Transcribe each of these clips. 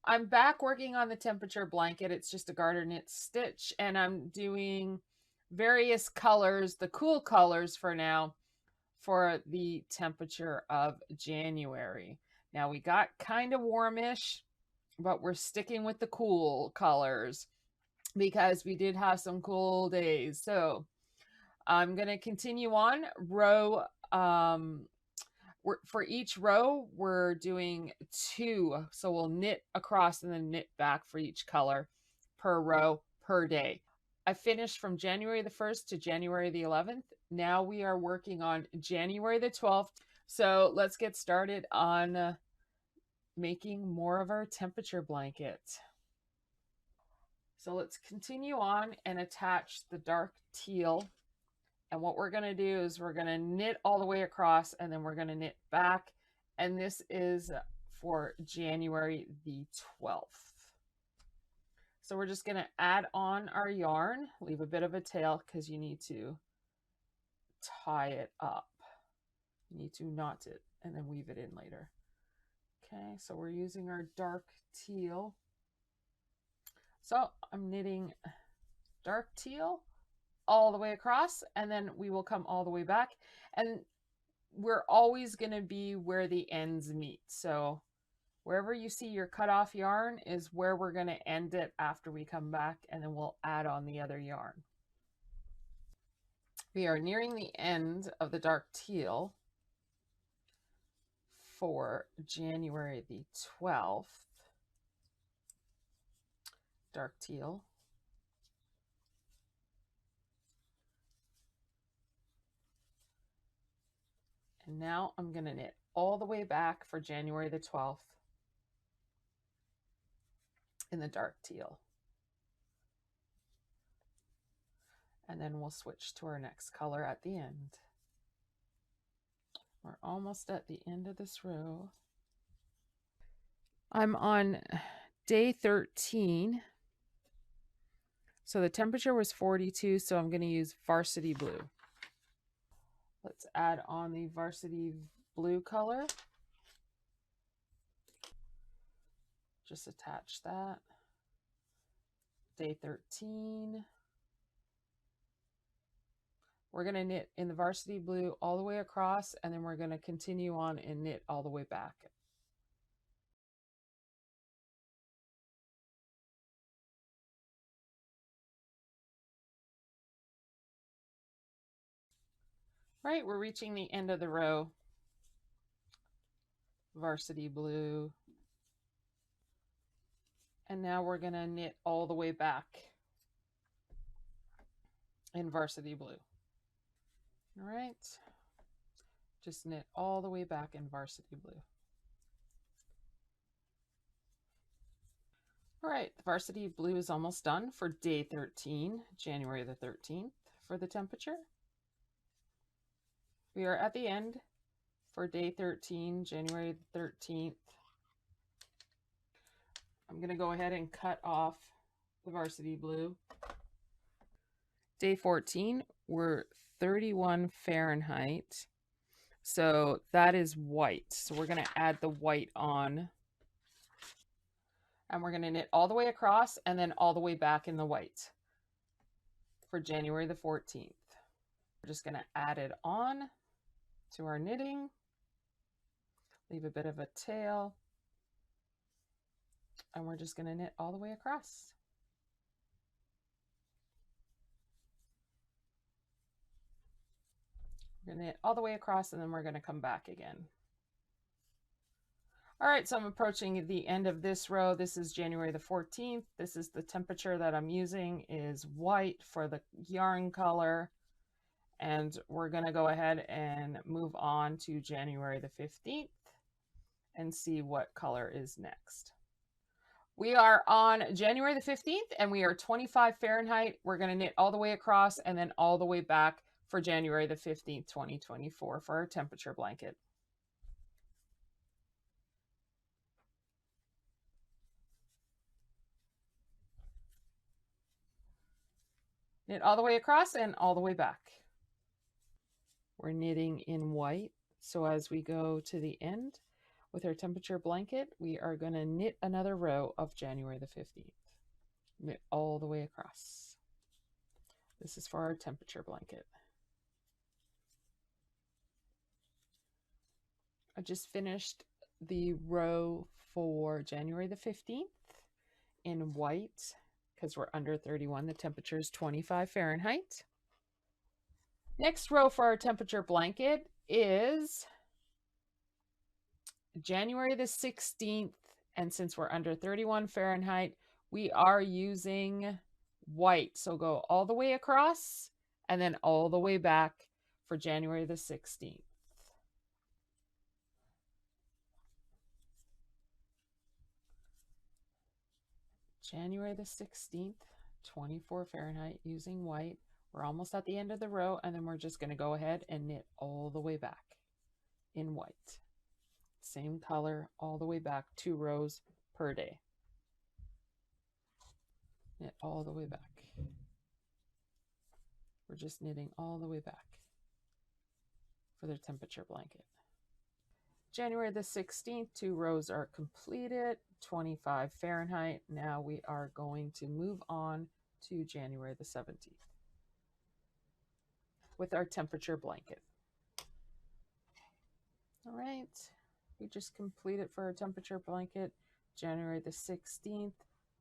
I'm back working on the temperature blanket. It's just a garter knit stitch, and I'm doing various colors, the cool colors for now, for the temperature of January. Now we got kind of warmish, but we're sticking with the cool colors because we did have some cool days. So I'm going to continue on row. For each row, we're doing 2. So we'll knit across and then knit back for each color per row per day. I finished from January the 1st to January the 11th. Now we are working on January the 12th. So let's get started on making more of our temperature blanket. So let's continue on and attach the dark teal. And what we're going to do is we're going to knit all the way across and then we're going to knit back. And this is for January the 12th. So we're just going to add on our yarn, leave a bit of a tail because you need to tie it up. You need to knot it and then weave it in later. Okay, so we're using our dark teal. So I'm knitting dark teal all the way across, and then we will come all the way back, and we're always going to be where the ends meet. So wherever you see your cutoff yarn is where we're going to end it after we come back, and then we'll add on the other yarn. We are nearing the end of the dark teal for January the 12th. Dark teal. And now I'm going to knit all the way back for January the 12th in the dark teal. And then we'll switch to our next color at the end. We're almost at the end of this row. I'm on day 13. So the temperature was 42, so I'm going to use varsity blue. Let's add on the varsity blue color. Just attach that. Day 13. We're going to knit in the varsity blue all the way across, and then we're going to continue on and knit all the way back. Right, we're reaching the end of the row. Varsity blue. And now we're going to knit all the way back in varsity blue. All right, just knit all the way back in varsity blue. All right, the varsity blue is almost done for day 13, January the 13th for the temperature. We are at the end for day 13, January the 13th. I'm going to go ahead and cut off the varsity blue. Day 14, we're 31 Fahrenheit. So that is white. So we're going to add the white on. And we're going to knit all the way across and then all the way back in the white for January the 14th. We're just going to add it on to our knitting. Leave a bit of a tail. And we're just going to knit all the way across. We're going to knit all the way across and then we're going to come back again. All right, so I'm approaching the end of this row. This is January the 14th. This is the temperature that I'm using is white for the yarn color. And we're going to go ahead and move on to January the 15th and see what color is next. We are on January the 15th and we are 25 Fahrenheit. We're going to knit all the way across and then all the way back for January the 15th, 2024 for our temperature blanket. Knit all the way across and all the way back. We're knitting in white. So as we go to the end, With our temperature blanket, we are going to knit another row of January the 15th. Knit all the way across. This is for our temperature blanket. I just finished the row for January the 15th in white because we're under 31. The temperature is 25 Fahrenheit. Next row for our temperature blanket is January the 16th. And since we're under 31 Fahrenheit, we are using white. So go all the way across and then all the way back for January the 16th. January the 16th, 24 Fahrenheit using white. We're almost at the end of the row, and then we're just going to go ahead and knit all the way back in white. Same color all the way back, 2 rows per day. Knit all the way back. We're just knitting all the way back for the temperature blanket. January the 16th, 2 rows are completed, 25 Fahrenheit. Now we are going to move on to January the 17th with our temperature blanket. All right, we just completed for our temperature blanket, January the 16th.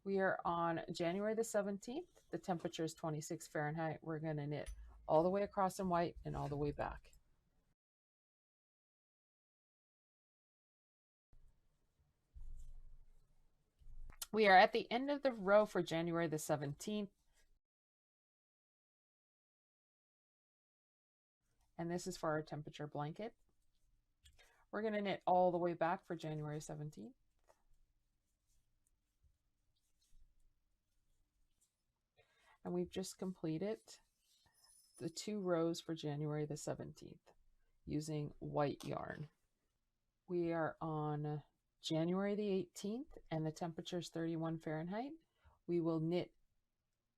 We are on January the 17th. The temperature is 26 Fahrenheit. We're going to knit all the way across in white and all the way back. We are at the end of the row for January the 17th. And this is for our temperature blanket. We're going to knit all the way back for January 17th. And we've just completed the 2 rows for January the 17th using white yarn. We are on January the 18th and the temperature is 31 Fahrenheit. We will knit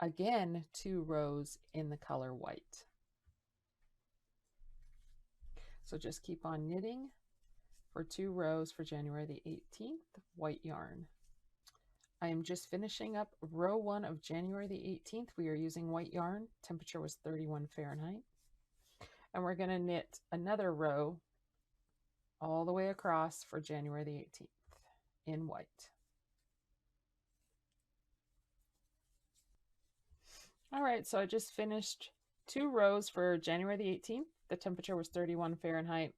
again 2 rows in the color white. So just keep on knitting for 2 rows for January the 18th, white yarn. I am just finishing up row 1 of January the 18th. We are using white yarn. Temperature was 31 Fahrenheit. And we're going to knit another row all the way across for January the 18th in white. All right, so I just finished 2 rows for January the 18th. The temperature was 31 Fahrenheit.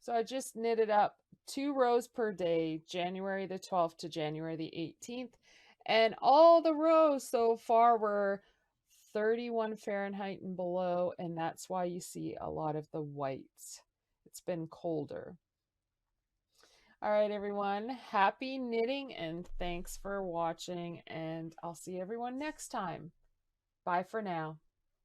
So I just knitted up 2 rows per day, January the 12th to January the 18th. And all the rows so far were 31 Fahrenheit and below, and that's why you see a lot of the whites. It's been colder. All right, everyone, happy knitting and thanks for watching, and I'll see everyone next time. Bye for now.